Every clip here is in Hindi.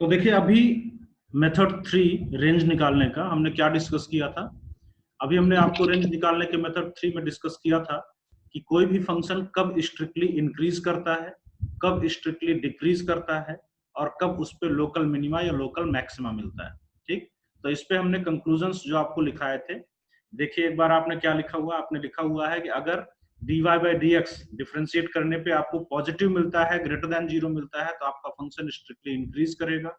तो देखिए अभी मेथड 3 रेंज निकालने का हमने क्या डिस्कस किया था। अभी हमने आपको रेंज निकालने के मेथड 3 में डिस्कस किया था कि कोई भी फंक्शन कब स्ट्रिक्टली इंक्रीज करता है, कब स्ट्रिक्टली डिक्रीज करता है और कब उस पे लोकल मिनिमा या लोकल मैक्सिमा मिलता है। ठीक, तो इस पे हमने कंक्लूजन्स जो आपको लिखाए थे, देखिए एक बार आपने क्या लिखा हुआ, आपने लिखा हुआ है कि अगर dy by dx डिफरेंशिएट करने पे आपको पॉजिटिव मिलता है, ग्रेटर देन 0 मिलता है, तो आपका फंक्शन स्ट्रिक्टली इंक्रीज करेगा।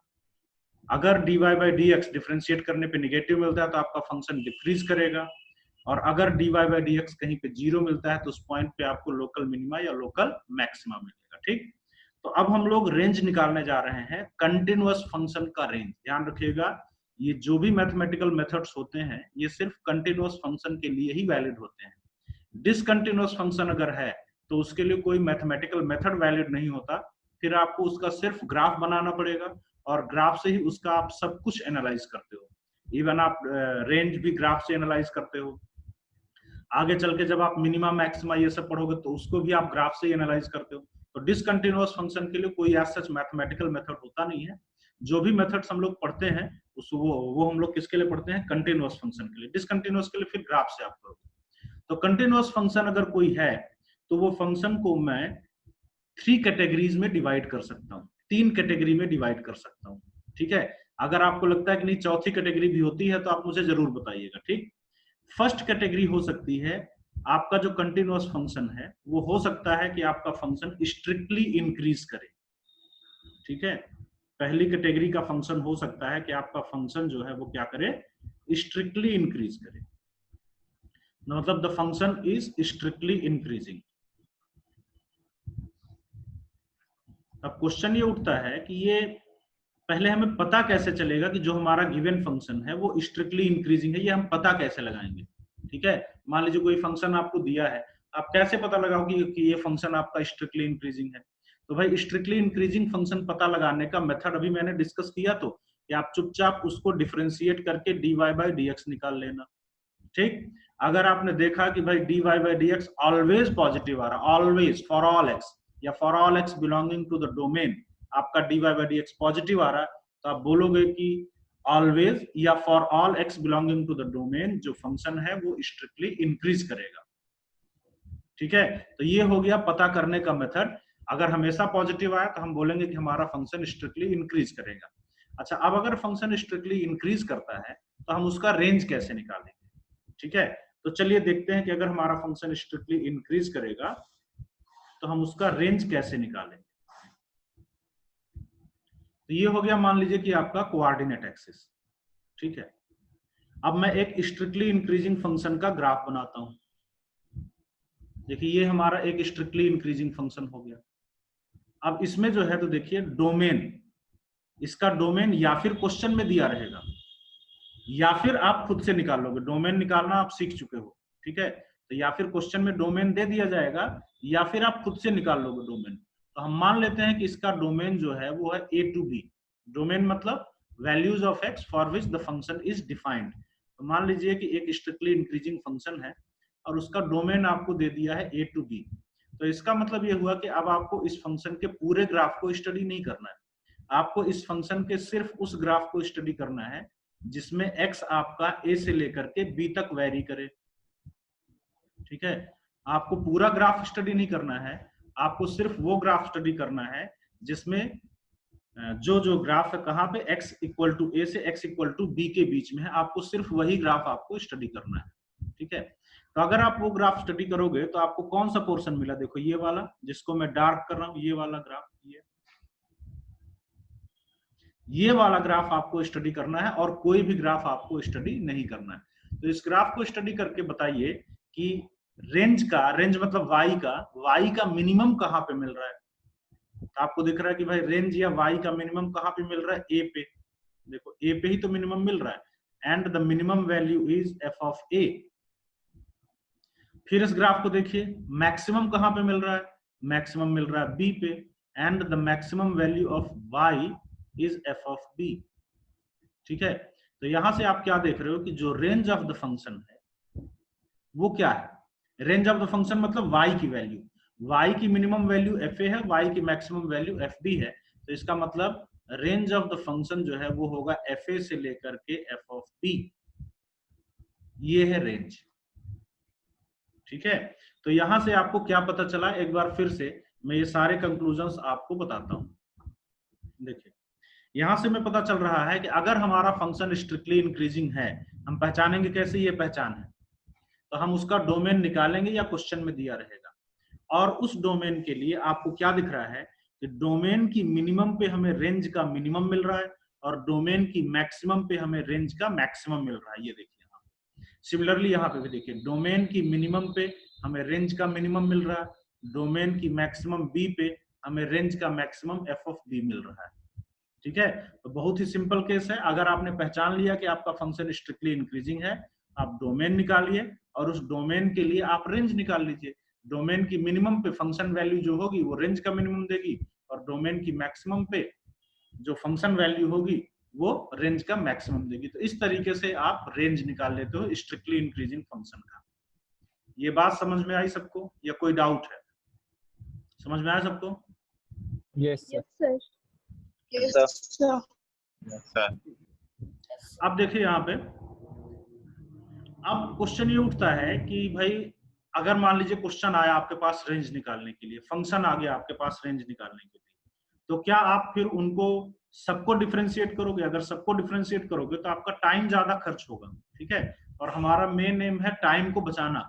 अगर dy by dx डिफरेंशिएट करने पे नेगेटिव मिलता है तो आपका फंक्शन डिक्रीज करेगा। और अगर dy by dx कहीं पे 0 मिलता है तो उस पॉइंट पे आपको लोकल मिनिमा या लोकल मैक्सिमा मिलेगा। ठीक, तो अब हम लोग रेंज निकालने जा रहे हैं, कंटिन्यूअस फंक्शन का रेंज। ध्यान रखिएगा, ये जो भी मैथमेटिकल मेथड्स होते हैं ये सिर्फ कंटिन्यूअस फंक्शन के लिए ही वैलिड होते हैं। डिसकंटिन्यूअस फंक्शन अगर है तो उसके लिए कोई मैथमेटिकल मेथड वैलिड नहीं होता, फिर आपको उसका सिर्फ ग्राफ बनाना पड़ेगा और ग्राफ से ही उसका आप सब कुछ एनालाइज करते हो। इवन आप रेंज भी ग्राफ से एनालाइज करते हो। आगे चल के जब आप मिनिमा मैक्सिमा ये सब पढ़ोगे तो उसको भी आप ग्राफ से ही एनालाइज करते हो। तो डिसकंटिन्यूअस फंक्शन के लिए कोई ऐसा सच मैथमेटिकल मेथड होता नहीं है। जो भी मेथड्स हम लोग पढ़ते हैं वो हम लोग किसके लिए पढ़ते हैं? कंटिन्यूअस फंक्शन के लिए। डिसकंटिन्यूअस के लिए फिर ग्राफ से आप करोगे। तो कंटिन्यूअस फंक्शन अगर कोई है तो वो फंक्शन को मैं 3 कैटेगरीज में डिवाइड कर सकता हूँ, 3 कैटेगरी में डिवाइड कर सकता हूँ। ठीक है, अगर आपको लगता है कि नहीं चौथी कैटेगरी भी होती है तो आप मुझे जरूर बताइएगा। ठीक, फर्स्ट कैटेगरी हो सकती है आपका जो कंटिन्यूअस फंक्शन है वो हो सकता है कि आपका फंक्शन स्ट्रिक्टली इंक्रीज करे। ठीक है, पहली कैटेगरी का फंक्शन हो सकता है कि आपका फंक्शन जो है वो क्या करे? स्ट्रिक्टली इंक्रीज करे, मतलब the function is strictly increasing. अब क्वेश्चन ये उठता है कि ये पहले हमें पता कैसे चलेगा कि जो हमारा गिवन फंक्शन है वो स्ट्रिक्टली इंक्रीजिंग है, ये हम पता कैसे लगाएंगे? ठीक है, मान लीजिए कोई फंक्शन आपको दिया है, आप कैसे पता लगाओगे कि ये फंक्शन आपका स्ट्रिक्टली इंक्रीजिंग है? तो भाई स्ट्रिक्टली इंक्रीजिंग फंक्शन पता लगाने का मेथड अभी मैंने डिस्कस किया, तो कि आप चुपचाप उसको डिफरेंशिएट करके dy by dx निकाल लेना। ठीक, अगर आपने देखा कि भाई dy by dx always positive आ रहा, ऑलवेज फॉर ऑल एक्स या for all X belonging to the domain आपका dy by dx पॉजिटिव आ रहा है, तो आप बोलोगे कि ऑलवेज या for all X belonging to the domain जो फंक्शन है वो स्ट्रिक्टली इंक्रीज करेगा। ठीक है, तो ये हो गया पता करने का मेथड। अगर हमेशा पॉजिटिव आया तो हम बोलेंगे कि हमारा फंक्शन स्ट्रिक्टली इंक्रीज करेगा। अच्छा, अब अगर फंक्शन स्ट्रिक्टली इंक्रीज करता है तो हम उसका रेंज कैसे निकालेंगे? ठीक है, तो चलिए देखते हैं कि अगर हमारा फंक्शन स्ट्रिक्टली इंक्रीज करेगा तो हम उसका रेंज कैसे निकालेंगे। तो ये हो गया, मान लीजिए कि आपका कोऑर्डिनेट एक्सिस। ठीक है, अब मैं एक स्ट्रिक्टली इंक्रीजिंग फंक्शन का ग्राफ बनाता हूं। देखिए ये हमारा एक स्ट्रिक्टली इंक्रीजिंग फंक्शन हो गया। अब इसमें जो है तो देखिए डोमेन, इसका डोमेन या फिर क्वेश्चन में दिया रहेगा या फिर आप खुद से निकाल लोगे। डोमेन निकालना आप सीख चुके हो। ठीक है, तो या फिर क्वेश्चन में डोमेन दे दिया जाएगा या फिर आप खुद से निकाल लोगे डोमेन। तो हम मान लेते हैं कि इसका डोमेन जो है वो है a to b। डोमेन मतलब values of x for which the function is defined. तो मान लीजिए कि एक स्ट्रिक्टली इंक्रीजिंग फंक्शन है और उसका डोमेन आपको दे दिया है a to b। तो इसका मतलब ये हुआ कि अब आपको इस फंक्शन के पूरे ग्राफ को स्टडी नहीं करना है, आपको इस फंक्शन के सिर्फ उस ग्राफ को स्टडी करना है जिसमें x आपका a से लेकर के b तक वेरी करे। ठीक है, आपको पूरा ग्राफ स्टडी नहीं करना है, आपको सिर्फ वो ग्राफ स्टडी करना है जिसमें जो ग्राफ है कहां पे x इक्वल टू a से x इक्वल टू b के बीच में है, आपको सिर्फ वही ग्राफ आपको स्टडी करना है। ठीक है, तो अगर आप वो ग्राफ स्टडी करोगे तो आपको कौन सा पोर्शन मिला? देखो ये वाला जिसको मैं डार्क कर रहा हूं, ये वाला ग्राफ, ये वाला ग्राफ आपको स्टडी करना है और कोई भी ग्राफ आपको स्टडी नहीं करना है। तो इस ग्राफ को स्टडी करके बताइए कि रेंज मतलब y का मिनिमम कहां पे मिल रहा है। तो आपको दिख रहा है कि भाई रेंज या y का मिनिमम कहां पे मिल रहा है? a पे। देखो a पे ही तो मिनिमम मिल रहा है and the minimum value is f of a। फिर इस ग्राफ को देखिए, मैक्सिमम कहां पे मिल रहा है? मैक्सिमम मिल रहा है b पे and the maximum value of y is f of b। ठीक है, तो यहां से आप क्या देख रहे हो कि जो रेंज ऑफ द फंक्शन है वो क्या है? रेंज ऑफ द फंक्शन मतलब y की वैल्यू, y की मिनिमम वैल्यू fa है, y की मैक्सिमम वैल्यू fb है। तो इसका मतलब रेंज ऑफ द फंक्शन जो है वो होगा एफ ए से लेकर के एफ ऑफ बी, ये है रेंज। ठीक है, तो यहां से आपको क्या पता चला, एक बार फिर से मैं ये सारे कंक्लूजन्स आपको बताता हूं। देखिए यहां से मैं पता चल रहा है कि अगर हमारा फंक्शन स्ट्रिक्टली इंक्रीजिंग है, हम पहचानेंगे कैसे ये पहचान है, तो हम उसका डोमेन निकालेंगे या क्वेश्चन में दिया रहेगा, और उस डोमेन के लिए आपको क्या दिख रहा है कि डोमेन की मिनिमम पे हमें रेंज का मिनिमम मिल रहा है और डोमेन की मैक्सिमम पे हमें रेंज का मैक्सिमम मिल रहा है। ये देखिए यहाँ सिमिलरली यहाँ पे भी देखिए डोमेन की मिनिमम पे हमें रेंज का मिनिमम मिल रहा है, डोमेन की मैक्सिमम बी पे हमें रेंज का मैक्सिमम एफ ऑफ बी मिल रहा है। ठीक है, तो बहुत ही सिंपल केस है। अगर आपने पहचान लिया कि आपका फंक्शन स्ट्रिक्टली इंक्रीजिंग है, आप डोमेन निकालिए और उस डोमेन के लिए आप रेंज निकाल लीजिए। डोमेन की मिनिमम पे फंक्शन वैल्यू जो होगी वो रेंज का मिनिमम देगी, और डोमेन की मैक्सिमम पे जो फंक्शन वैल्यू होगी वो रेंज का मैक्सिमम देगी। तो इस तरीके से आप रेंज निकाल लेते हो स्ट्रिक्टली इंक्रीजिंग फंक्शन का। ये बात समझ में आई सबको या कोई डाउट है? समझ में आया सबको? Yes sir. अब देखिए यहाँ पे अब क्वेश्चन ये उठता है कि भाई अगर मान लीजिए क्वेश्चन आया आपके पास रेंज निकालने के लिए, फंक्शन आ गया आपके पास रेंज निकालने के लिए, तो क्या आप फिर उनको सबको डिफरेंशिएट करोगे? अगर सबको डिफरेंशिएट करोगे तो आपका टाइम ज्यादा खर्च होगा। ठीक है, और हमारा मेन एम है टाइम को बचाना,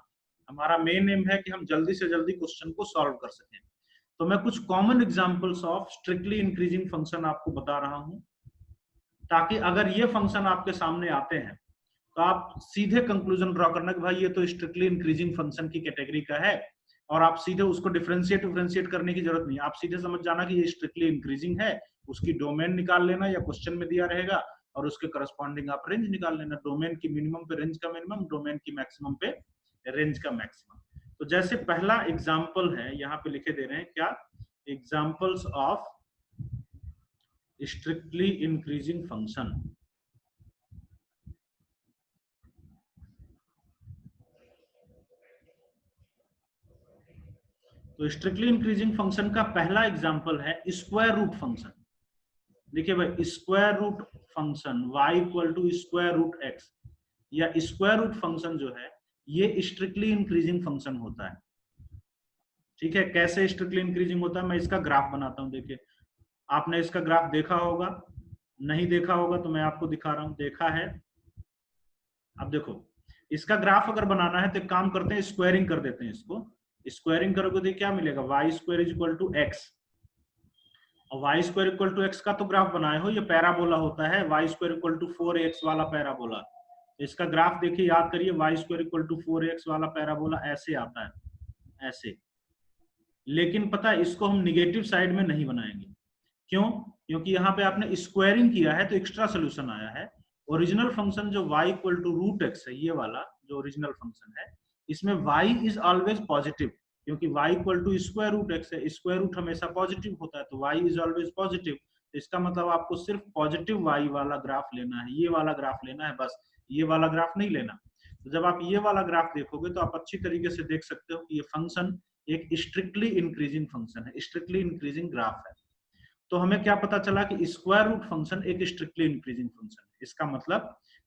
हमारा मेन एम है कि हम जल्दी से जल्दी क्वेश्चन को सॉल्व कर सकें। तो मैं कुछ common examples of strictly increasing function आपको बता रहा हूं, ताकि अगर ये फंक्शन आपके सामने आते हैं तो आप सीधे कंक्लूजन ड्रॉ करना कि भाई ये तो स्ट्रिक्टली इंक्रीजिंग फंक्शन की कैटेगरी का है, और आप सीधे उसको डिफरेंशिएट करने की जरूरत नहीं, आप सीधे समझ जाना कि ये स्ट्रिक्टली इंक्रीजिंग है, उसकी डोमेन निकाल लेना या क्वेश्चन में दिया रहेगा और उसके करस्पॉन्डिंग आप रेंज निकाल लेना। डोमेन की मिनिमम पे रेंज का मिनिमम, डोमेन की मैक्सिमम पे रेंज का मैक्सिमम। तो जैसे पहला एग्जाम्पल है यहाँ पे लिखे दे रहे हैं, क्या examples of strictly increasing function. तो स्ट्रिक्टली इंक्रीजिंग फंक्शन का पहला एग्जांपल है स्क्वायर रूट फंक्शन। देखिए भाई square root function y equal to square root x या स्क्वायर रूट फंक्शन जो है ये स्ट्रिक्टली इंक्रीजिंग फंक्शन होता है। ठीक है, कैसे स्ट्रिक्टली इंक्रीजिंग होता है मैं इसका ग्राफ बनाता हूं। देखिए आपने इसका ग्राफ देखा होगा, नहीं देखा होगा तो मैं आपको दिखा रहा हूं, देखा है। अब देखो इसका ग्राफ अगर बनाना है तो एक काम करते हैं, स्क्वायरिंग कर देते हैं इसको। स्क्वायरिंग करोगे तो क्या मिलेगा, Y square is equal to X, और Y square equal to X का तो ग्राफ बनाए हो, ये पैराबोला होता है, Y square equal to 4x वाला पैराबोला। इसका ग्राफ देखिए, याद करिए, Y square equal to 4x वाला पैराबोला ऐसे आता है, ऐसे। लेकिन पता है इसको हम निगेटिव साइड में नहीं बनाएंगे, क्यों? क्योंकि यहाँ पे आपने स्क्वायरिंग किया है तो एक्स्ट्रा सोल्यूशन आया है। ओरिजिनल फंक्शन जो y equal to root X है, ये वाला जो ओरिजिनल फंक्शन है, इसमें y इज ऑलवेज पॉजिटिव, क्योंकि y equal to square root X है, स्क्वायर रूट हमेशा पॉजिटिव होता है, तो y इज ऑलवेज पॉजिटिव। तो इसका मतलब आपको सिर्फ पॉजिटिव y वाला ग्राफ लेना है, ये वाला ग्राफ लेना है, बस ये वाला ग्राफ नहीं लेना। तो जब आप ये वाला ग्राफ देखोगे तो आप अच्छी तरीके से देख सकते हो कि ये फंक्शन एक स्ट्रिक्टली इंक्रीजिंग फंक्शन है, स्ट्रिक्टली इंक्रीजिंग ग्राफ है। तो हमें क्या पता चला कि स्क्वायर रूट फंक्शन एक स्ट्रिक्टली इंक्रीजिंग फंक्शन है।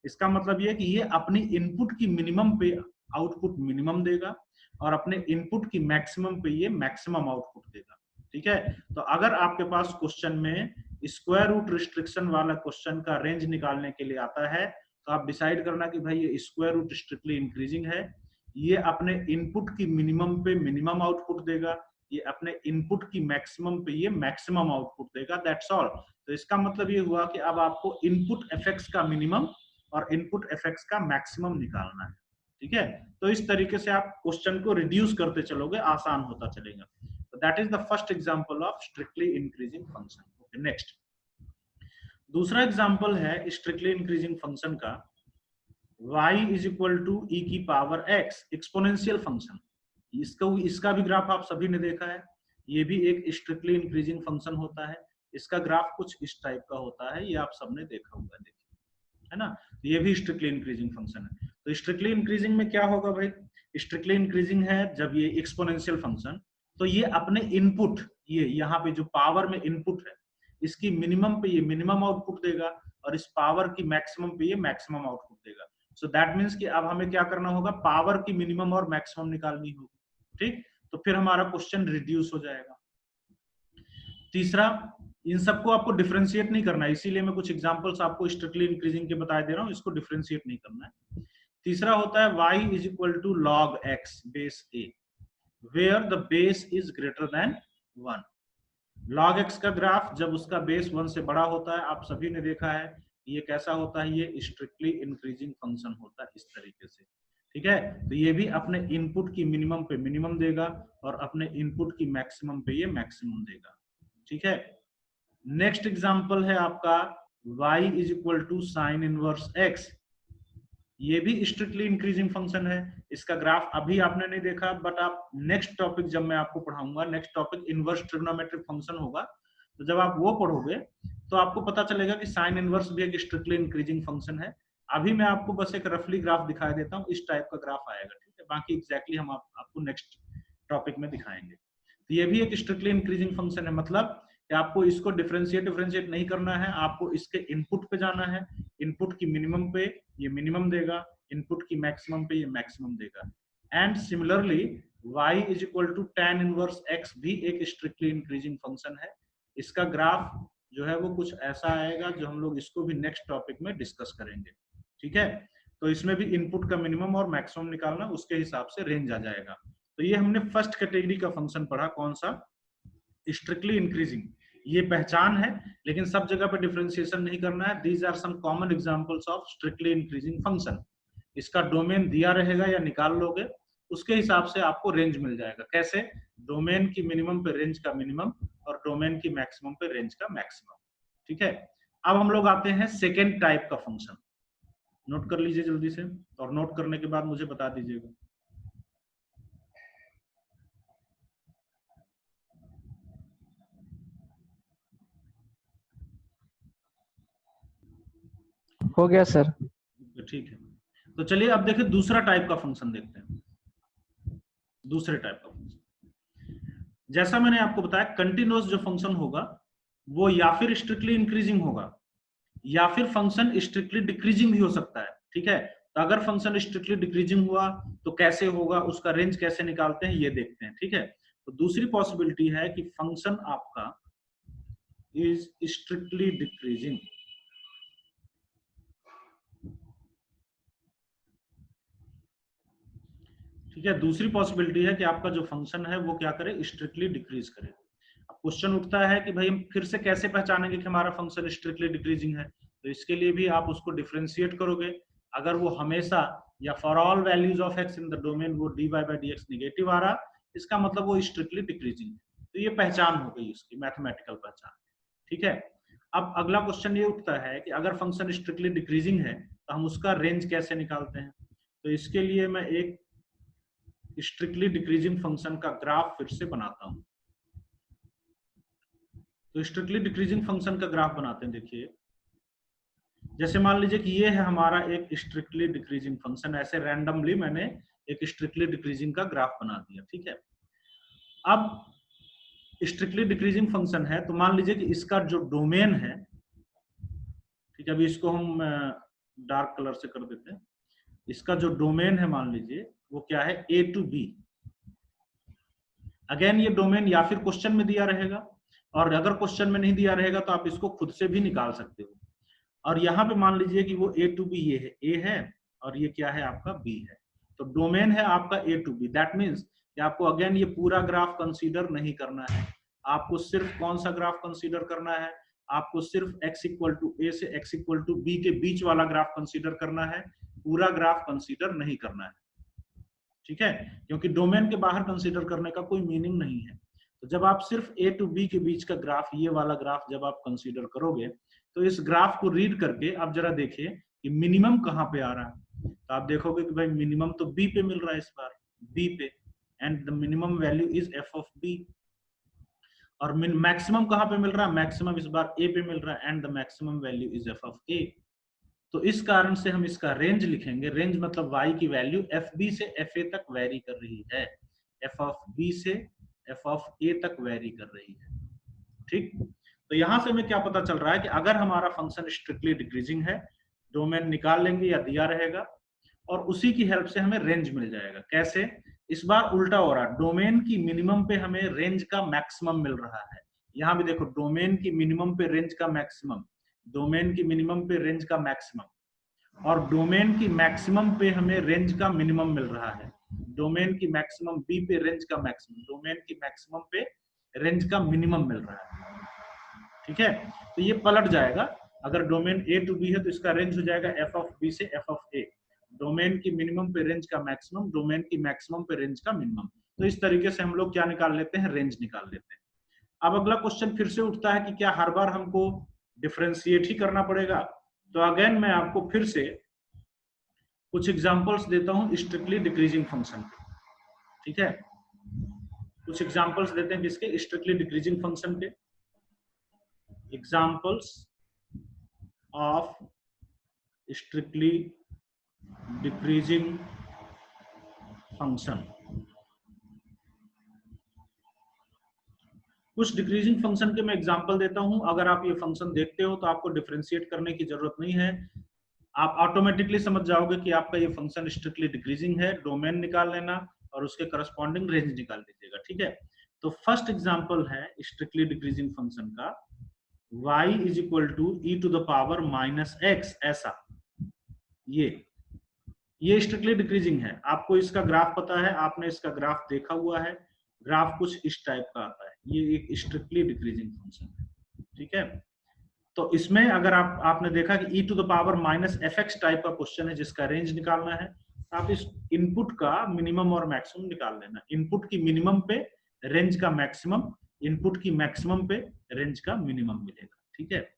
इसका मतलब ये कि ये अपनी इनपुट की मिनिमम पे आउटपुट मिनिमम देगा और अपने इनपुट की मैक्सिमम पे ये मैक्सिमम आउटपुट देगा। ठीक है, तो अगर आपके पास क्वेश्चन में स्क्वायर रूट रिस्ट्रिक्शन वाला क्वेश्चन का रेंज निकालने के लिए आता है तो आप डिसाइड करना कि भाई ये स्क्वायर रूट स्ट्रिक्टली इंक्रीजिंग है, ये अपने इनपुट की मिनिमम पे मिनिमम आउटपुट देगा, ये अपने इनपुट की मैक्सिमम पे ये मैक्सिमम आउटपुट देगा, दैट्स ऑल। तो इसका मतलब ये हुआ कि अब आपको इनपुट एफएक्स का मिनिमम और इनपुट एफएक्स का मैक्सिमम निकालना है। ठीक है, तो इस तरीके से आप क्वेश्चन को रिड्यूस करते चलोगे, आसान होता चलेगा। तो that is the first example of strictly increasing function. Okay, next दूसरा एग्जांपल है स्ट्रिक्टली इंक्रीजिंग फंक्शन का y is equal to e की पावर x, एक्सपोनेंशियल फंक्शन। इसका भी ग्राफ आप सभी ने देखा है, ये भी एक स्ट्रिक्टली इंक्रीजिंग फंक्शन होता है। इसका ग्राफ कुछ इस टाइप का होता है, ये आप सबने देखा होगा, देखिए, है ना। ये भी स्ट्रिक्टली इंक्रीजिंग फंक्शन है। तो स्ट्रिक्टली इंक्रीजिंग में क्या होगा भाई, स्ट्रिक्टली इंक्रीजिंग है जब ये एक्सपोनेंशियल फंक्शन, तो ये अपने इनपुट, ये यहाँ पे जो पावर में इनपुट है, इसकी मिनिमम पे ये मिनिमम आउटपुट देगा और इस पावर की मैक्सिमम पे ये मैक्सिमम आउटपुट देगा। सो दैट मीन्स कि अब हमें क्या करना होगा, पावर की मिनिमम और मैक्सिमम निकालनी होगी। ठीक, तो फिर हमारा क्वेश्चन रिड्यूस हो जाएगा। तीसरा, इन सबको आपको डिफरेंशिएट नहीं करना है, इसीलिए मैं कुछ एग्जांपल्स आपको स्ट्रिक्टली इंक्रीजिंग के बता दे रहा हूं, इसको डिफरेंशिएट नहीं करना है। तीसरा होता है y is equal to log x base a where the base is greater than 1। log x का ग्राफ जब उसका बेस 1 से बड़ा होता है, आप सभी ने देखा है ये कैसा होता है, ये स्ट्रिक्टली इंक्रीजिंग फंक्शन होता है इस तरीके से। ठीक है, तो ये भी अपने इनपुट की मिनिमम पे मिनिमम देगा और अपने इनपुट की मैक्सिमम पे ये मैक्सिमम देगा। ठीक है, नेक्स्ट एग्जांपल है आपका y is equal to sine inverse x। ये भी स्ट्रिक्टली इंक्रीजिंग फंक्शन है। इसका ग्राफ अभी आपने नहीं देखा, बट आप नेक्स्ट टॉपिक जब मैं आपको पढ़ाऊंगा, next topic inverse trigonometric function होगा, तो जब आप वो पढ़ोगे तो आपको पता चलेगा कि साइन इनवर्स भी एक स्ट्रिक्टली इंक्रीजिंग फंक्शन है। अभी मैं आपको बस एक रफली ग्राफ दिखा देता हूँ, इस टाइप का ग्राफ आएगा। ठीक है, बाकी एग्जैक्टली हम आपको नेक्स्ट टॉपिक में दिखाएंगे। तो ये भी एक स्ट्रिक्टली इंक्रीजिंग फंक्शन है, मतलब कि आपको इसको डिफरेंशिएट नहीं करना है, आपको इसके इनपुट पे जाना है, इनपुट की मिनिमम पे ये मिनिमम देगा, इनपुट की मैक्सिमम पे ये मैक्सिमम देगा। And similarly y is equal to tan inverse x भी एक स्ट्रिक्टली इंक्रीजिंग फंक्शन है। इसका ग्राफ जो है वो कुछ ऐसा आएगा, जो हम लोग इसको भी नेक्स्ट टॉपिक में डिस्कस करेंगे। ठीक है, तो इसमें भी इनपुट का मिनिमम और मैक्सिमम निकालना, उसके हिसाब से रेंज आ जाएगा। तो ये हमने फर्स्ट कैटेगरी का फंक्शन पढ़ा, कौन सा, स्ट्रिक्टली इंक्रीजिंग। ये पहचान है, लेकिन सब जगह पे डिफरेंशिएशन नहीं करना है। These are some common examples of strictly increasing function. इसका डोमेन दिया रहेगा या निकाल लोगे, उसके हिसाब से आपको रेंज मिल जाएगा। कैसे, डोमेन की मिनिमम पे रेंज का मिनिमम और डोमेन की मैक्सिमम पे रेंज का मैक्सिमम। ठीक है, अब हम लोग आते हैं सेकेंड टाइप का फंक्शन। नोट कर लीजिए जल्दी से, और नोट करने के बाद मुझे बता दीजिएगा। हो गया सर। ठीक है, तो चलिए अब देखिए दूसरा टाइप का फंक्शन देखते हैं। दूसरे टाइप का फंक्शन, जैसा मैंने आपको बताया, कंटिन्यूअस जो फंक्शन होगा वो या फिर स्ट्रिक्टली इंक्रीजिंग होगा या फिर फंक्शन स्ट्रिक्टली डिक्रीजिंग भी हो सकता है। ठीक है, तो अगर फंक्शन स्ट्रिक्टली डिक्रीजिंग हुआ तो कैसे होगा, उसका रेंज कैसे निकालते हैं ये देखते हैं। ठीक है, तो दूसरी पॉसिबिलिटी है कि फंक्शन आपका इज स्ट्रिक्टली डिक्रीजिंग। ठीक है, दूसरी पॉसिबिलिटी है कि आपका जो फंक्शन है वो क्या करे, स्ट्रिक्टली डिक्रीज करे। अब क्वेश्चन उठता है कि भाई हम फिर से कैसे पहचानेंगे कि हमारा फंक्शन स्ट्रिक्टली डिक्रीजिंग है, तो इसके लिए भी आप उसको डिफरेंशिएट करोगे। अगर वो हमेशा या for all values of x in the domain वो dy by dx नेगेटिव आ रहा, इसका मतलब वो स्ट्रिक्टली डिक्रीजिंग है। तो ये पहचान हो गई उसकी मैथमेटिकल पहचान। ठीक है, अब अगला क्वेश्चन ये उठता है कि अगर फंक्शन स्ट्रिक्टली डिक्रीजिंग है तो हम उसका रेंज कैसे निकालते हैं। तो इसके लिए मैं एक स्ट्रिक्टली डिक्रीजिंग फंक्शन का ग्राफ फिर से बनाता हूं। तो स्ट्रिक्टली डिक्रीजिंग फंक्शन का ग्राफ बनाते हैं। देखिए, जैसे मान लीजिए कि ये है हमारा एक स्ट्रिक्टली डिक्रीजिंग फंक्शन, ऐसे रैंडमली मैंने एक स्ट्रिक्टली डिक्रीजिंग का ग्राफ बना दिया। ठीक है, अब स्ट्रिक्टली डिक्रीजिंग फंक्शन है, तो मान लीजिए कि इसका जो डोमेन है, ठीक है, अभी इसको हम डार्क कलर से कर देते हैं। इसका जो डोमेन है मान लीजिए वो क्या है, a to b। अगेन ये डोमेन या फिर क्वेश्चन में दिया रहेगा, और अगर क्वेश्चन में नहीं दिया रहेगा तो आप इसको खुद से भी निकाल सकते हो। और यहाँ पे मान लीजिए कि वो a to b ये है, a है और ये क्या है आपका b है। तो डोमेन है आपका a to b। That means कि आपको अगेन ये पूरा ग्राफ कंसीडर नहीं करना है, आपको सिर्फ कौन सा ग्राफ कंसीडर करना है, आपको सिर्फ x इक्वल टू a से x इक्वल टू b के बीच वाला ग्राफ कंसीडर करना है, पूरा ग्राफ कंसीडर नहीं करना है। ठीक है, क्योंकि डोमेन के बाहर कंसीडर करने का कोई मीनिंग नहीं है। तो जब आप सिर्फ a to b के बीच का ग्राफ, ये वाला ग्राफ जब आप कंसीडर करोगे, तो इस ग्राफ को रीड करके आप जरा देखिए कि मिनिमम कहाँ पे आ रहा है। तो आप देखोगे कि भाई मिनिमम तो b पे मिल रहा है, इस बार b पे, and the minimum value is f of b। और मैक्सिमम कहाँ पे मिल रहा है, मैक्सिमम इस बार a पे मिल रहा है, and the maximum value is f of a। तो इस कारण से हम इसका रेंज लिखेंगे। रेंज मतलब y की वैल्यू fb से fa तक वेरी कर रही है, f of b से f of a तक वेरी कर रही है। ठीक, तो यहां से हमें क्या पता चल रहा है कि अगर हमारा फंक्शन स्ट्रिक्टली डिक्रीजिंग है, डोमेन निकाल लेंगे या दिया रहेगा, और उसी की हेल्प से हमें रेंज मिल जाएगा। कैसे? इस बार उल्टा हो रहा है, डोमेन की मिनिमम पे हमें रेंज का मैक्सिमम मिल रहा है। यहां भी देखो, डोमेन की मिनिमम पे रेंज का मैक्सिमम, डोमेन की मिनिमम पे रेंज का मैक्सिमम, और डोमेन की मैक्सिमम पे हमें रेंज का मिनिमम मिल रहा है। डोमेन की मैक्सिमम बी पे रेंज का मैक्सिमम, डोमेन की मैक्सिमम पे रेंज का मिनिमम मिल रहा है। ठीक है, तो ये पलट जाएगा। अगर डोमेन ए टू बी है तो इसका रेंज हो जाएगा एफ ऑफ बी से एफ ऑफ ए। डोमेन की मिनिमम पे रेंज का मैक्सिमम, डोमेन की मैक्सिमम पे रेंज का मिनिमम। तो इस तरीके से हम लोग क्या निकाल लेते हैं, रेंज निकाल लेते हैं। अब अगला क्वेश्चन फिर से उठता है कि क्या हर बार हमको डिफरेंशिएट ही करना पड़ेगा? तो अगेन मैं आपको फिर से कुछ एग्जांपल्स देता हूं स्ट्रिक्टली डिक्रीजिंग फंक्शन के। ठीक है, कुछ एग्जांपल्स देते हैं किसके, स्ट्रिक्टली डिक्रीजिंग फंक्शन के। Examples of strictly decreasing function. कुछ डिक्रीजिंग फंक्शन के मैं एग्जांपल देता हूं। अगर आप ये फंक्शन देखते हो तो आपको डिफरेंशिएट करने की जरूरत नहीं है, आप ऑटोमेटिकली समझ जाओगे कि आपका ये फंक्शन स्ट्रिक्टली डिक्रीजिंग है। डोमेन निकाल लेना और उसके करस्पॉन्डिंग रेंज निकाल लीजिएगा। ठीक है, तो फर्स्ट एग्जांपल है स्ट्रिक्टली डिक्रीजिंग फंक्शन का, y is equal to E to the power minus X. ऐसा ये स्ट्रिक्टली डिक्रीजिंग है। आपको इसका ग्राफ पता है, आपने इसका ग्राफ देखा हुआ है। ग्राफ कुछ इस टाइप का आता है, ये एक स्ट्रिक्टली डिक्रीजिंग फंक्शन है। ठीक है, तो इसमें अगर आपने देखा कि e to the power minus F X type का क्वेश्चन है जिसका रेंज निकालना है, आप इस इनपुट का मिनिमम और मैक्सिमम निकाल लेना। इनपुट की मिनिमम पे रेंज का मैक्सिमम, इनपुट की मैक्सिमम पे रेंज का मिनिमम मिलेगा। ठीक है,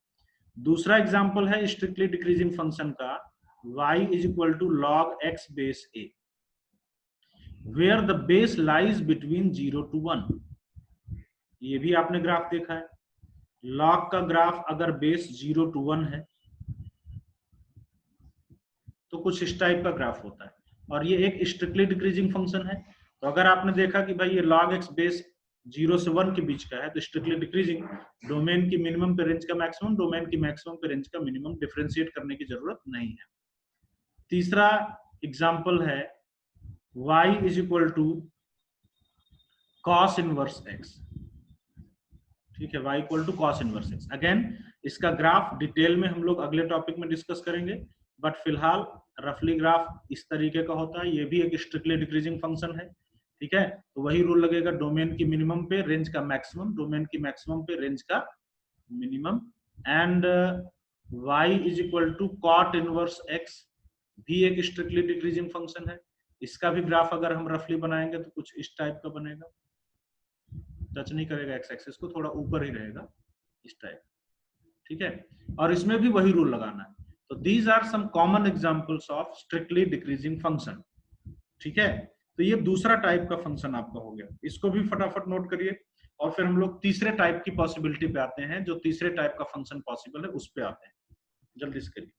दूसरा एग्जांपल है स्ट्रिक्टली डिक्रीजिंग फंक्शन का, y is equal to log x base a where the base lies between 0 to 1। ये भी आपने ग्राफ देखा है, log का ग्राफ अगर बेस 0 to 1 है तो कुछ इस टाइप का ग्राफ होता है, और ये एक स्ट्रिक्टली डिक्रीजिंग फंक्शन है। तो अगर आपने देखा कि भाई ये log x बेस 0 से 1 के बीच का है तो स्ट्रिक्टली डिक्रीजिंग, डोमेन की मिनिमम पे रेंज का मैक्सिमम, डोमेन की मैक्सिमम पे रेंज का मिनिमम, डिफरेंशिएट करने की जरूरत नहीं है। तीसरा एग्जाम्पल है y is equal to cos inverse x। ठीक है, y equal to cos inverse x। Again इसका ग्राफ डिटेल में हम लोग अगले टॉपिक में डिस्कस करेंगे, बट फिलहाल रफली ग्राफ इस तरीके का होता है। ये भी एक स्ट्रिक्टली डिक्रीजिंग फंक्शन है। ठीक है, तो वही रूल लगेगा, डोमेन की मिनिमम पे रेंज का मैक्सिमम, डोमेन की मैक्सिमम पे रेंज का minimum. And y is equal to cot inverse x भी एक स्ट्रिक्टली डिक्रीजिंग फंक्शन है। इसका भी ग्राफ अगर हम रफली बनाएंगे तो कुछ इस टाइप का बनेगा, टच नहीं करेगा एक्स एक्सिस को, थोड़ा ऊपर ही रहेगा इस टाइप। ठीक है, और इसमें भी वही रूल लगाना है। तो these are some common examples of strictly decreasing function. ठीक है, तो ये दूसरा टाइप का फंक्शन आपका हो गया, इसको भी फटाफट नोट करिए। और फिर हम लोग तीसरे टाइप की पॉसिबिलिटी पे आते हैं, जो तीसरे टाइप का फंक्शन पॉसिबल है उस पे आते हैं। जल्दी से करिए।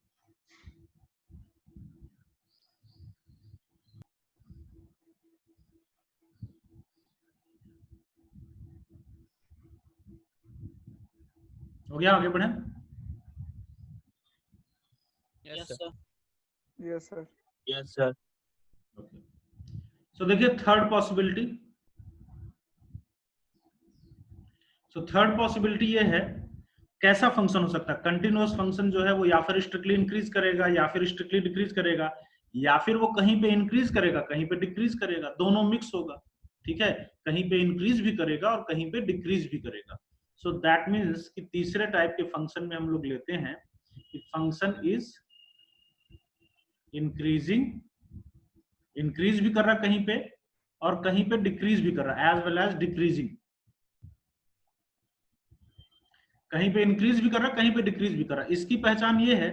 हो गया, आगे बढ़े। Yes, sir. Yes, sir. Yes, sir. Okay, so देखिए third possibility. So third possibility ये है, कैसा फंक्शन हो सकता है, कंटिन्यूअस फंक्शन जो है वो या फिर स्ट्रिक्टली इंक्रीज करेगा या फिर स्ट्रिक्टली डिक्रीज करेगा, या फिर वो कहीं पे इंक्रीज करेगा कहीं पे डिक्रीज करेगा, दोनों मिक्स होगा। ठीक है, कहीं पे इंक्रीज भी करेगा और कहीं पे डिक्रीज भी करेगा। सो दैट मीन्स कि तीसरे टाइप के फंक्शन में हम लोग लेते हैं कि फंक्शन इज इंक्रीजिंग, इंक्रीज भी कर रहा है कहीं पे और कहीं पे डिक्रीज भी कर रहा है, एज वेल एज डिक्रीजिंग। कहीं पे इंक्रीज भी कर रहा है कहीं पे डिक्रीज भी कर रहा है। इसकी पहचान ये है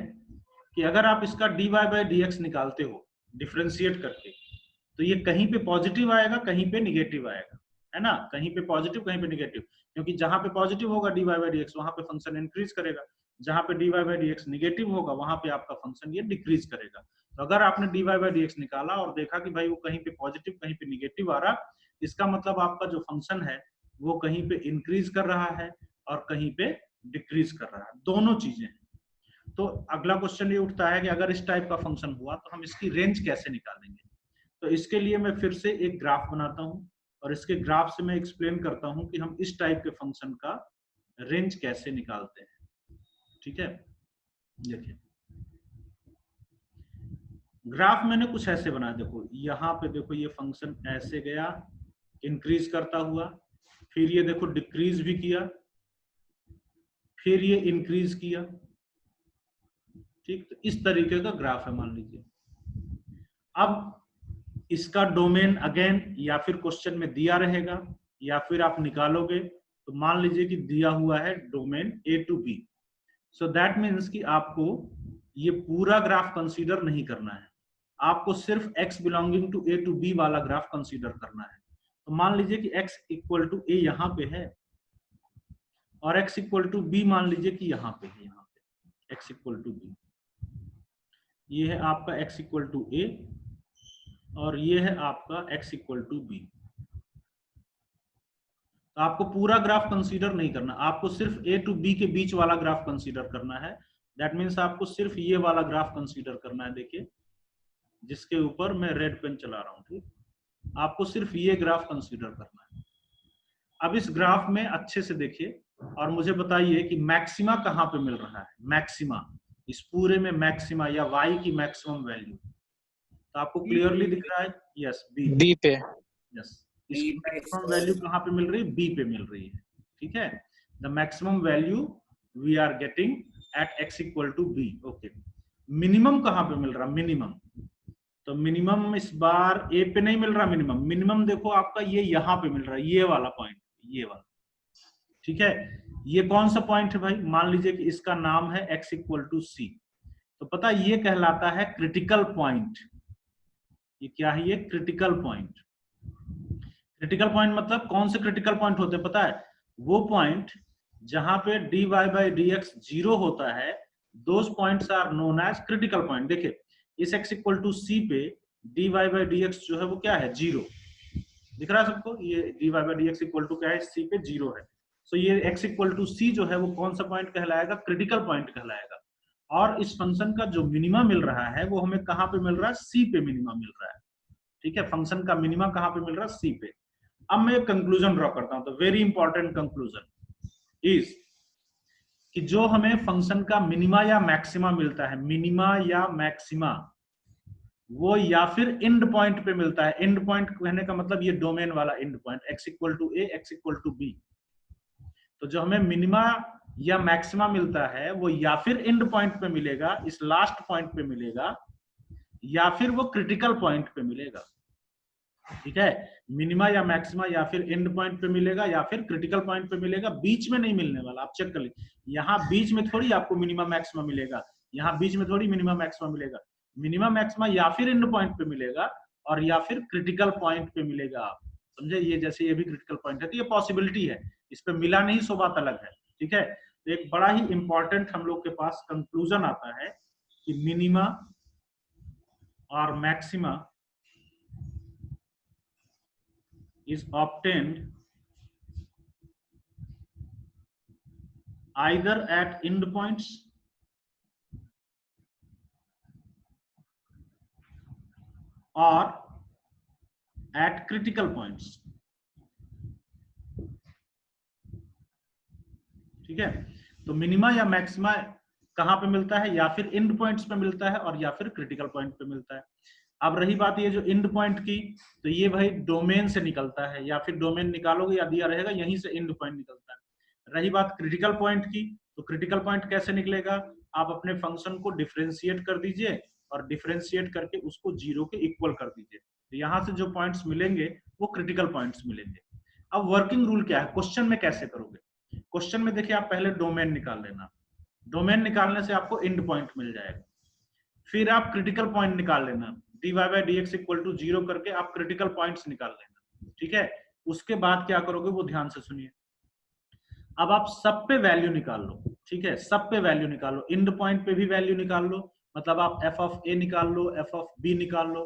कि अगर आप इसका dy बाई dx निकालते हो डिफरेंशिएट करके, तो ये कहीं पे पॉजिटिव आएगा कहीं पे निगेटिव आएगा, है ना, कहीं पे पॉजिटिव कहीं पे निगेटिव। क्योंकि जहां पे पॉजिटिव होगा dy बाई dx वहां पे फंक्शन इंक्रीज करेगा, जहां पे dy बाई dx निगेटिव होगा वहां पे आपका फंक्शन ये डिक्रीज करेगा। तो अगर आपने dy बाई dx निकाला और देखा कि भाई वो कहीं पे पॉजिटिव कहीं पे निगेटिव आ रहा, इसका मतलब आपका जो फंक्शन है वो कहीं पे इंक्रीज कर रहा है और कहीं पे डिक्रीज कर रहा है, दोनों चीजें। तो अगला क्वेश्चन ये उठता है कि अगर इस टाइप का फंक्शन हुआ तो हम इसकी रेंज कैसे निकालेंगे। तो इसके लिए मैं फिर से एक ग्राफ बनाता हूं और इसके ग्राफ से मैं एक्सप्लेन करता हूं कि हम इस टाइप के फंक्शन का रेंज कैसे निकालते हैं। ठीक है, देखिए ग्राफ मैंने कुछ ऐसे बनाया, देखो यहाँ पे देखो ये फंक्शन ऐसे गया इंक्रीज करता हुआ, फिर ये देखो डिक्रीज भी किया, फिर ये इंक्रीज किया। ठीक, तो इस तरीके का ग्राफ है मान लीजिए। अब इसका डोमेन अगेन या फिर क्वेश्चन में दिया रहेगा या फिर आप निकालोगे, तो मान लीजिए कि दिया हुआ है domain A to B. So that means कि आपको ये पूरा ग्राफ कंसीडर नहीं करना है, आपको सिर्फ x belonging to A to B वाला ग्राफ कंसीडर करना है। तो मान लीजिए कि x इक्वल टू ए यहाँ पे है और x इक्वल टू बी मान लीजिए कि यहाँ पे है, यहाँ पे x इक्वल टू बी, ये है आपका x इक्वल टू ए और ये है आपका x इक्वल टू बी। तो आपको पूरा ग्राफ कंसीडर नहीं करना, आपको सिर्फ ए टू बी के बीच वाला ग्राफ कंसीडर करना है। दैट मीन्स आपको सिर्फ ये वाला ग्राफ कंसीडर करना है, देखिए जिसके ऊपर मैं रेड पेन चला रहा हूँ। ठीक, आपको सिर्फ ये ग्राफ कंसीडर करना है। अब इस ग्राफ में अच्छे से देखिए और मुझे बताइए कि मैक्सिमा कहाँ पे मिल रहा है। मैक्सिमा इस पूरे में मैक्सिमा या y की मैक्सिमम वैल्यू, तो आपको क्लियरली दिख रहा है, यस बी पे। यस, इसकी मैक्सिमम वैल्यू कहाँ पे मिल रही है, बी पे मिल रही है। ठीक है, the maximum value we are getting at x equal to B. Okay, minimum कहाँ पे मिल रहा, मिनिमम, तो मिनिमम इस बार ए पे नहीं मिल रहा, मिनिमम देखो आपका ये यहाँ पे मिल रहा है, ये वाला पॉइंट, ये वाला। ठीक है, ये कौन सा पॉइंट है भाई, मान लीजिए कि इसका नाम है x इक्वल टू सी। तो पता ये कहलाता है क्रिटिकल पॉइंट। ये क्या है, ये क्रिटिकल पॉइंट। क्रिटिकल पॉइंट मतलब कौन से क्रिटिकल पॉइंट होते हैं पता है, वो पॉइंट जहां पे dy by dx 0 होता है, those points are known as critical point. देखिए इस x इक्वल टू सी पे dy by dx जो है वो क्या है, 0 दिख रहा है सबको, ये dy by dx equal to क्या है, सी पे 0 है। सो ये x इक्वल टू सी जो है वो कौन सा पॉइंट कहलाएगा, क्रिटिकल पॉइंट कहलाएगा। और इस फंक्शन का जो मिनिमा मिल रहा है वो हमें कहाँ पे मिल रहा है, सी पे मिनिमा मिल रहा है। ठीक है, फंक्शन का मिनिमा कहाँ पे मिल रहा है, सी पे। अब मैं कंक्लूजन ड्रॉ करता हूं, तो वेरी इंपॉर्टेंट कंक्लूजन इज कि जो हमें फंक्शन का मिनिमा या मैक्सिमा मिलता है, मिनिमा या मैक्सिमा, वो या फिर एंड पॉइंट पे मिलता है। एंड पॉइंट कहने का मतलब ये डोमेन वाला end point, x equal to A, x equal to B. तो जो हमें मिनिमा या मैक्सिमा मिलता है वो या फिर एंड पॉइंट पे मिलेगा, इस लास्ट पॉइंट पे मिलेगा, या फिर वो क्रिटिकल पॉइंट पे मिलेगा। ठीक है, मिनिमा या मैक्सिमा या फिर एंड पॉइंट पे मिलेगा या फिर क्रिटिकल पॉइंट पे मिलेगा, बीच में नहीं मिलने वाला। आप चेक कर लीजिए, यहाँ बीच में थोड़ी आपको मिनिमा मैक्सिमा मिलेगा, यहाँ बीच में थोड़ी मिनिमा मैक्सिमा मिलेगा। मिनिमा मैक्सिमा या फिर एंड पॉइंट पे मिलेगा और या फिर क्रिटिकल पॉइंट पे मिलेगा। आप समझे, ये जैसे ये भी क्रिटिकल पॉइंट है तो ये पॉसिबिलिटी है, इस पे मिला नहीं सो बात अलग है। ठीक है, तो एक बड़ा ही इंपॉर्टेंट हम लोग के पास कंक्लूजन आता है कि मिनिमा और maxima is obtained either at end points or at critical points। ठीक है, तो मिनिमा या मैक्सिमा कहां पे मिलता है, या फिर एंड पॉइंट्स पे मिलता है और या फिर क्रिटिकल पॉइंट पे मिलता है। अब रही बात ये जो एंड पॉइंट की, तो ये भाई डोमेन से निकलता है, या फिर डोमेन निकालोगे या दिया रहेगा यहीं से एंड पॉइंट निकलता है। रही बात क्रिटिकल पॉइंट की, तो क्रिटिकल पॉइंट कैसे निकलेगा, आप अपने फंक्शन को डिफरेंशिएट कर दीजिए और डिफरेंशिएट करके उसको 0 के इक्वल कर दीजिए, तो यहाँ से जो पॉइंट्स मिलेंगे वो क्रिटिकल पॉइंट्स मिलेंगे। अब वर्किंग रूल क्या है, क्वेश्चन में कैसे करोगे। क्वेश्चन में देखिए आप पहले डोमेन निकाल लेना, डोमेन निकालने से आपको एंड पॉइंट मिल जाएगा, फिर आप क्रिटिकल पॉइंट निकाल लेना, dy by dx equal to 0 करके आप क्रिटिकल पॉइंट्स निकाल लेना। ठीक है, उसके बाद क्या करोगे वो ध्यान से सुनिए। अब आप सब पे वैल्यू निकाल लो। ठीक है, सब पे वैल्यू निकाल लो, एंड पॉइंट पे भी वैल्यू निकाल लो, मतलब आप f ऑफ a निकाल लो, f ऑफ b निकाल लो,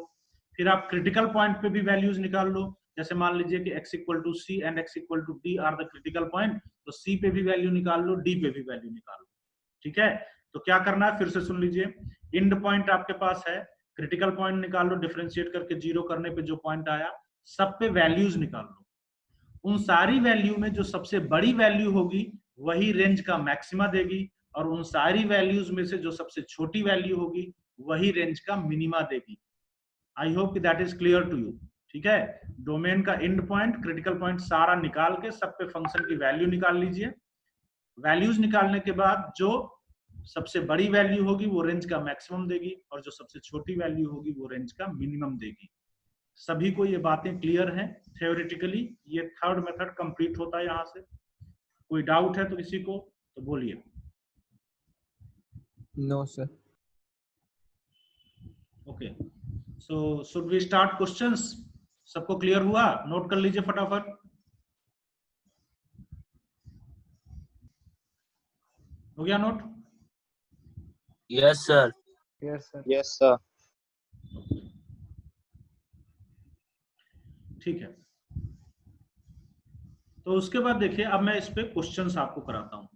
फिर आप क्रिटिकल पॉइंट पे भी वैल्यूज निकाल लो, जैसे मान लीजिए कि x equal to C and x equal to D are the critical point, तो c पे भी वैल्यू निकाल लो, d पे भी वैल्यू निकाल लो। ठीक है, तो क्या करना है फिर से सुन लीजिए, इंड पॉइंट आपके पास है, क्रिटिकल पॉइंट निकाल लो, डिफरेंशिएट करके जीरो करने पे जो पॉइंट आया सब पे वैल्यूज निकाल लो। उन सारी वैल्यू में जो सबसे बड़ी वैल्यू होगी वही रेंज का मैक्सिमा देगी, और उन सारी वैल्यूज में से जो सबसे छोटी वैल्यू होगी वही रेंज का मिनिमा देगी। I hope that is clear to you. ठीक है, डोमेन का एंड पॉइंट, क्रिटिकल पॉइंट सारा निकाल के सब पे फंक्शन की वैल्यू निकाल लीजिए। वैल्यूज निकालने के बाद जो सबसे बड़ी वैल्यू होगी वो रेंज का मैक्सिमम देगी, और जो सबसे छोटी वैल्यू होगी वो रेंज का मिनिमम देगी। सभी को ये बातें क्लियर हैं थ्योरेटिकली? ये थर्ड मेथड कंप्लीट होता है यहाँ से। कोई डाउट है तो किसी को तो बोलिए। No sir. Okay, so should we start questions? सबको क्लियर हुआ? नोट कर लीजिए फटाफट। हो गया note? Yes sir. Yes sir. ठीक है, तो उसके बाद देखिए अब मैं इस पे क्वेश्चंस आपको कराता हूं,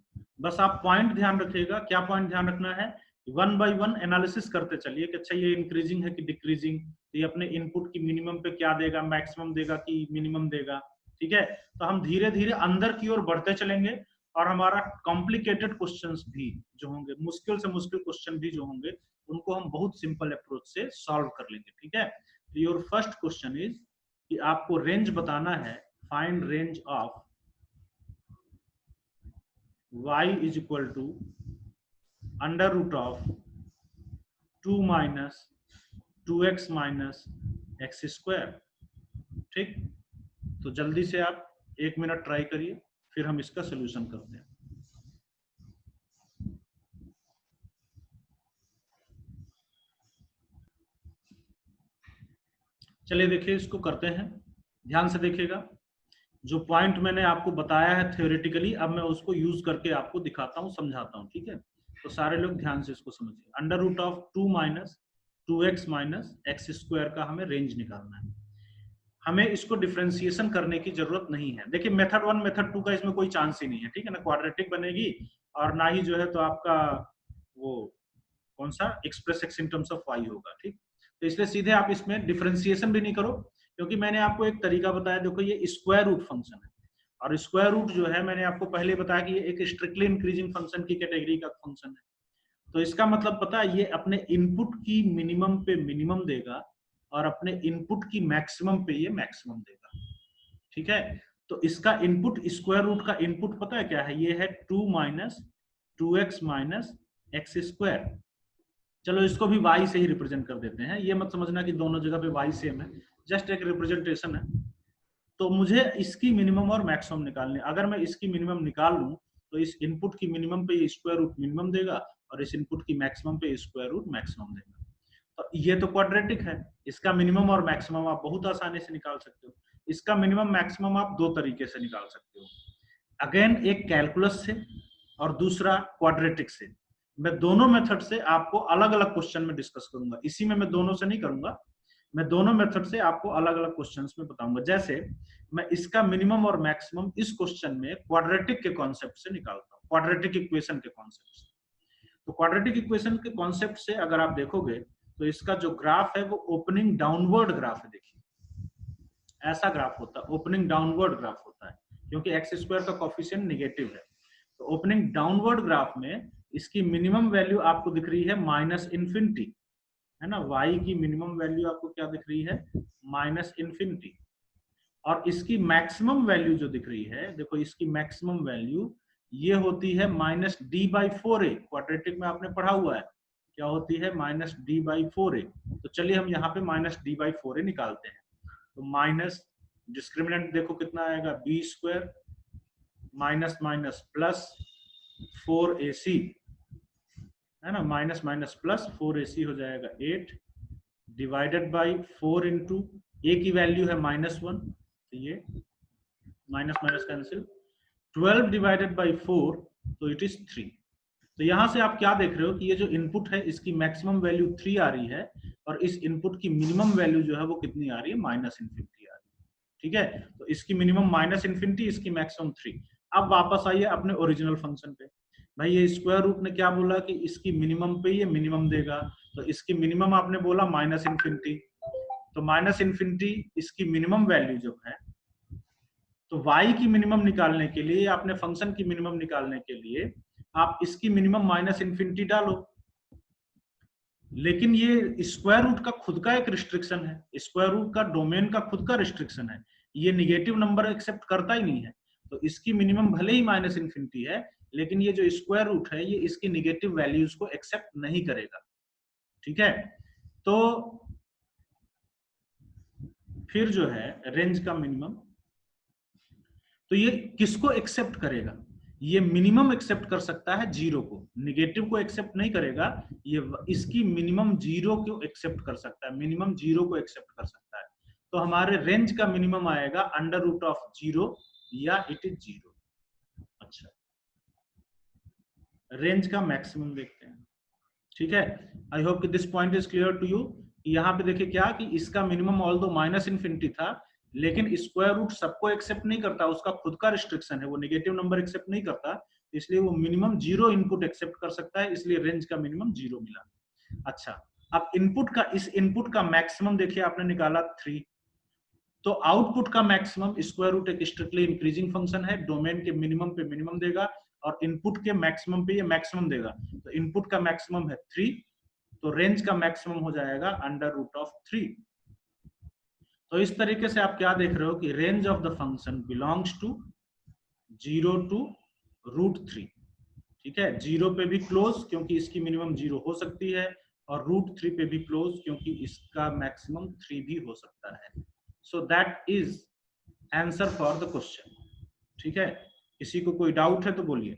बस आप पॉइंट ध्यान रखिएगा। क्या पॉइंट ध्यान रखना है? वन बाय वन एनालिसिस करते चलिए कि अच्छा ये इंक्रीजिंग है कि डिक्रीजिंग, तो ये अपने इनपुट की मिनिमम पे क्या देगा, मैक्सिमम देगा कि मिनिमम देगा। ठीक है, तो हम धीरे धीरे अंदर की ओर बढ़ते चलेंगे, और हमारा कॉम्प्लिकेटेड क्वेश्चंस भी जो होंगे, मुश्किल से मुश्किल क्वेश्चन भी जो होंगे, उनको हम बहुत सिंपल अप्रोच से सॉल्व कर लेंगे। ठीक है, तो योर फर्स्ट क्वेश्चन इज कि आपको रेंज बताना है, find range of y is equal to under root of 2 minus 2x minus X square. ठीक, तो जल्दी से आप 1 मिनट ट्राई करिए, फिर हम इसका सोल्यूशन करते हैं। चलिए देखिए इसको करते हैं, ध्यान से देखिएगा। जो पॉइंट मैंने आपको बताया है थ्योरेटिकली, अब मैं उसको यूज करके आपको दिखाता हूँ, समझाता हूँ। ठीक है, तो सारे लोग ध्यान से इसको समझिए। Under root of 2 minus 2x minus X square का हमें रेंज निकालना है। हमें इसको डिफरेंशिएशन करने की जरूरत नहीं है। देखिए मेथड 1 मेथड 2 का इसमें कोई चांस ही नहीं है। ठीक है ना, क्वाड्रेटिक बनेगी, और ना ही जो है तो आपका वो कौन सा express x in terms of y होगा। ठीक, तो इसलिए सीधे आप इसमें डिफरेंशिएशन भी नहीं करो, क्योंकि मैंने आपको एक तरीका बताया। देखो ये स्क्वायर रूट फंक्शन है, और स्क्वायर रूट जो है मैंने आपको पहले बताया कि ये एक स्ट्रिक्टली इंक्रीजिंग फंक्शन की कैटेगरी का फंक्शन है। तो इसका मतलब पता है, ये अपने इनपुट की मिनिमम पे मिनिमम देगा, और अपने इनपुट की मैक्सिमम पे ये मैक्सिमम देगा। ठीक है, तो इसका इनपुट, स्क्वायर रूट का इनपुट पता है क्या है? ये है 2 minus 2x minus X square. चलो इसको भी y से ही रिप्रेजेंट कर देते हैं, ये मत समझना कि दोनों जगह पे y सेम है, जस्ट एक रिप्रेजेंटेशन है। तो मुझे इसकी मिनिमम और मैक्सिमम निकालने, अगर मैं इसकी मिनिमम निकाल लूं तो इस इनपुट की मिनिमम पे स्क्वायर रूट मिनिमम देगा, और इस इनपुट की मैक्सिमम पे स्क्वायर रूट मैक्सिमम देगा। तो ये तो क्वाड्रेटिक है, इसका मिनिमम और मैक्सिमम आप बहुत आसानी से निकाल सकते हो। इसका मिनिमम मैक्सिमम आप दो तरीके से निकाल सकते हो, अगेन एक कैलकुलस से और दूसरा क्वाड्रेटिक से। मैं दोनों मेथड से आपको अलग अलग क्वेश्चन में डिस्कस करूंगा, इसी में मैं दोनों से नहीं करूंगा, मैं दोनों मेथड से आपको अलग अलग क्वेश्चंस में बताऊंगा। जैसे मैं इसका मिनिमम और मैक्सिमम इस क्वेश्चन में क्वाड्रेटिक के कॉन्सेप्ट से निकालता हूँ, क्वाड्रेटिक इक्वेशन के कॉन्सेप्ट से। तो क्वाड्रेटिक इक्वेशन के कॉन्सेप्ट से अगर आप देखोगे तो इसका जो ग्राफ है वो ओपनिंग डाउनवर्ड ग्राफ है। देखिए ऐसा ग्राफ होता है, ओपनिंग डाउनवर्ड ग्राफ होता है, क्योंकि एक्स स्क्वायर का कोफिशिएंट नेगेटिव है। तो ओपनिंग डाउनवर्ड ग्राफ में इसकी मिनिमम वैल्यू आपको दिख रही है माइनस इन्फिनिटी, है ना। y की मिनिमम वैल्यू आपको क्या दिख रही है? Minus infinity. और इसकी मैक्सिमम वैल्यू जो दिख रही है, देखो इसकी मैक्सिमम वैल्यू ये होती है minus D by 4a। Quadratic में आपने पढ़ा हुआ है क्या होती है? Minus D by 4a। तो चलिए हम यहाँ पे माइनस डी बाई 4a निकालते हैं। तो माइनस डिस्क्रिमिनेंट देखो कितना आएगा, B square minus minus plus 4ac, है ना, माइनस माइनस प्लस 4ac हो जाएगा 8 डिवाइडेड बाई 4 इंटू a की वैल्यू है -1, तो ये minus minus cancel, 12 divided by 4 तो इट इज 3। तो यहां से आप क्या देख रहे हो कि ये जो इनपुट है इसकी मैक्सिमम वैल्यू 3 आ रही है, और इस इनपुट की मिनिमम वैल्यू जो है वो कितनी आ रही है? माइनस इन्फिनिटी आ रही है। ठीक है, तो इसकी मिनिमम -∞, इसकी मैक्सिमम 3। अब वापस आइए अपने ओरिजिनल फंक्शन पे। भाई ये स्क्वायर रूट ने क्या बोला कि इसकी मिनिमम पे ये मिनिमम देगा, तो इसकी मिनिमम आपने बोला -∞, तो -∞ इसकी मिनिमम वैल्यू जब है, तो y की मिनिमम निकालने के लिए, अपने फंक्शन की मिनिमम निकालने के लिए आप इसकी मिनिमम -∞ डालो। लेकिन ये स्क्वायर रूट का खुद का एक रिस्ट्रिक्शन है, स्क्वायर रूट का डोमेन का खुद का रिस्ट्रिक्शन है, ये निगेटिव नंबर एक्सेप्ट करता ही नहीं है। तो इसकी मिनिमम भले ही -∞ है, लेकिन ये जो स्क्वायर रूट है ये इसकी निगेटिव वैल्यूज को एक्सेप्ट नहीं करेगा। ठीक है, तो फिर जो है रेंज का मिनिमम, तो ये किसको एक्सेप्ट करेगा? ये मिनिमम एक्सेप्ट कर सकता है 0 को, निगेटिव को एक्सेप्ट नहीं करेगा। ये इसकी मिनिमम 0 को एक्सेप्ट कर सकता है, मिनिमम 0 को एक्सेप्ट कर सकता है। तो हमारे रेंज का मिनिमम आएगा √0 या इट इज 0। अच्छा, रेंज का मैक्सिमम देखते हैं। ठीक है, आई होप कि this point is clear to you. यहाँ पे देखिए क्या कि इसका मिनिमम ऑल्दो -∞ था, लेकिन स्क्वायर रूट सबको एक्सेप्ट नहीं करता, उसका खुद का रिस्ट्रिक्शन है, वो नेगेटिव नंबर एक्सेप्ट नहीं करता, इसलिए वो मिनिमम 0 इनपुट एक्सेप्ट कर सकता है, इसलिए रेंज का मिनिमम 0 मिला। अच्छा, अब इनपुट का, इस इनपुट का मैक्सिमम देखिए आपने निकाला 3, तो आउटपुट का मैक्सिमम, स्क्वायर रूट एक स्ट्रिक्टली इंक्रीजिंग फंक्शन है, डोमेन के मिनिमम पे मिनिमम देगा और इनपुट के मैक्सिमम पे ये मैक्सिमम देगा। तो इनपुट का मैक्सिमम है 3, तो रेंज का मैक्सिमम हो जाएगा √3। तो इस तरीके से आप क्या देख रहे हो कि range of the function belongs to 0 to √3। ठीक है, 0 पे भी क्लोज क्योंकि इसकी मिनिमम 0 हो सकती है, और √3 पे भी क्लोज क्योंकि इसका मैक्सिमम 3 भी हो सकता है। So that is answer for the question. ठीक है, किसी को कोई डाउट है तो बोलिए।